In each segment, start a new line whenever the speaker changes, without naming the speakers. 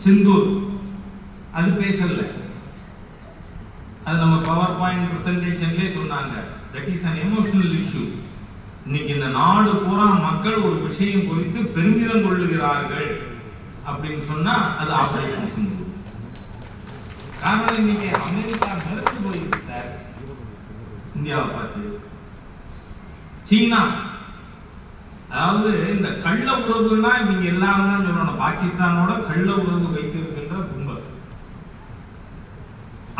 சிந்தூர் அது பேசல, அது நம்ம பவர் பாயிண்ட் பிரசன்டேஷன்லேயே சொன்னாங்க. That is an emotional issue. இன்னைக்கு இந்த நாடு பூரா மக்கள் ஒரு விஷயம் குறித்து பெருமிதம் கொள்ளுகிறார்கள் அப்படின்னு சொன்னா அது ஆபரேஷன் சிந்தூர். காரணம் இன்னைக்கு அமெரிக்கா மறுத்து போயிருக்கு சார் இந்தியாவை பார்த்து. சீனா, அதாவது இந்த கள்ள உறவுன்னா இவங்க எல்லாரும் தான் சொல்லணும், பாகிஸ்தானோட கள்ள உறவு வைத்திருக்கின்ற கும்பல்.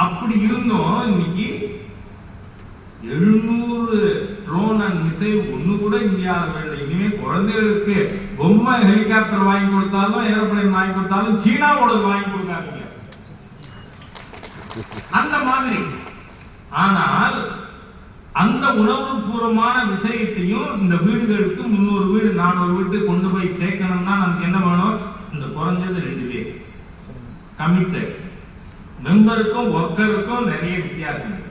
அப்படி இருந்தும் இன்னைக்கு 700 ட்ரோன் அண்ட் மிசைல் ஒண்ணு கூட இந்தியாவில் வேண்டாம். இனிமே குழந்தைகளுக்கு பொம்மை ஹெலிகாப்டர் வாங்கி கொடுத்தாலும் ஏரோப்ளைன் வாங்கி கொடுத்தாலும் சீனாவோட வாங்கி கொடுக்காதீங்க அந்த மாதிரி. ஆனால் அந்த உணர்வுபூர்வமான விஷயத்தையும் இந்த வீடுகளுக்கு 300 வீடு 400 வீடு கொண்டு போய் சேர்க்கணும்னா நமக்கு என்ன வேணும்? இந்த குறைஞ்சது 2 பேர் கமிட்டட். மெம்பருக்கும் ஒர்க்கருக்கும் நிறைய வித்தியாசம் இருக்கு.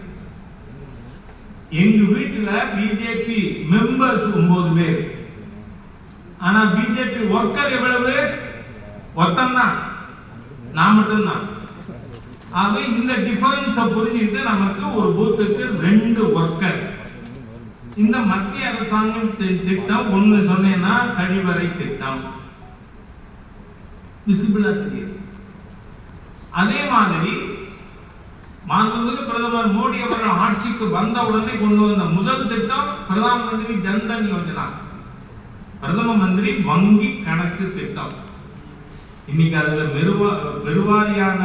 எங்க வீட்டுல பிஜேபி மெம்பர்ஸ் 9 பேர், ஆனா பிஜேபி ஒர்க்கர் எவ்வளவு? ஒருத்தன்தான், நான் மட்டும்தான். ஆக இந்த டிஃபரன்ஸை புரிஞ்சுக்கிட்டு நமக்கு ஒரு பூத்துக்கு 2 ஒர்க்கர். இந்த மத்திய அரசாங்கம் திட்டம் ஒண்ணு சொன்னேன்னா கழிவறை திட்டம் விசிபிளா தெரியுது. அதே மாதிரி மாண்புமிகு பிரதமர் மோடி அவர்கள் ஆட்சிக்கு வந்த உடனே கொண்டு வந்த முதல் திட்டம் பிரதான் மந்திரி ஜன்தன் யோஜனா, பிரதம மந்திரி வங்கி கணக்கு திட்டம். இன்னைக்கு அதுல பெருவாரியான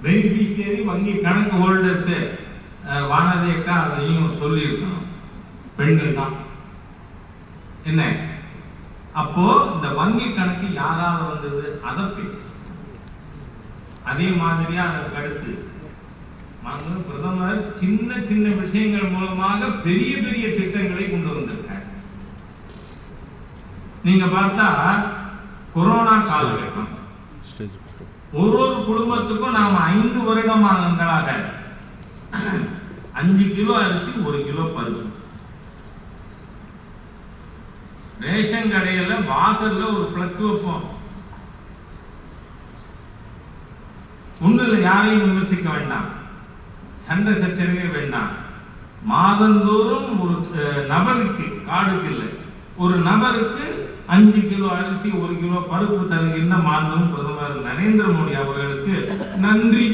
பெனிஃபிஷியரி வங்கி கணக்கு ஹோல்டர்ஸ் வானதியக்கா அதையும் சொல்லி இருக்கணும், பெண்கள் தான். என்ன அப்போ இந்த வங்கி கணக்கு யாரால வந்தது அதை பேசு. அதே மாதிரியா அதற்கு அடுத்து பிரதமர் சின்ன சின்ன விஷயங்கள் மூலமாக பெரிய பெரிய திட்டங்களை கொண்டு வந்திருக்கார். நீங்க பார்த்தா கொரோனா காலகட்டம் ஒரு குடும்பத்துக்கும் நாம 5 வருடங்களாக 5 கிலோ அரிசி 1 கிலோ பருப்பு, ரேஷன் கடையில வாசல்ல ஒரு பிளக்ஸ் வைப்போம். ஒண்ணுல யாரையும் விமர்சிக்க வேண்டாம், சண்டை சச்சரவே வேண்டாம். மாதந்தோறும் ஒரு நபருக்கு, காடுக்கு இல்லை, ஒரு நபருக்கு 5 கிலோ அரிசி 1 கிலோ பருப்பு தருகின்ற மாண்புமிகு பிரதமர் நரேந்திர மோடி அவர்களுக்கு நன்றி.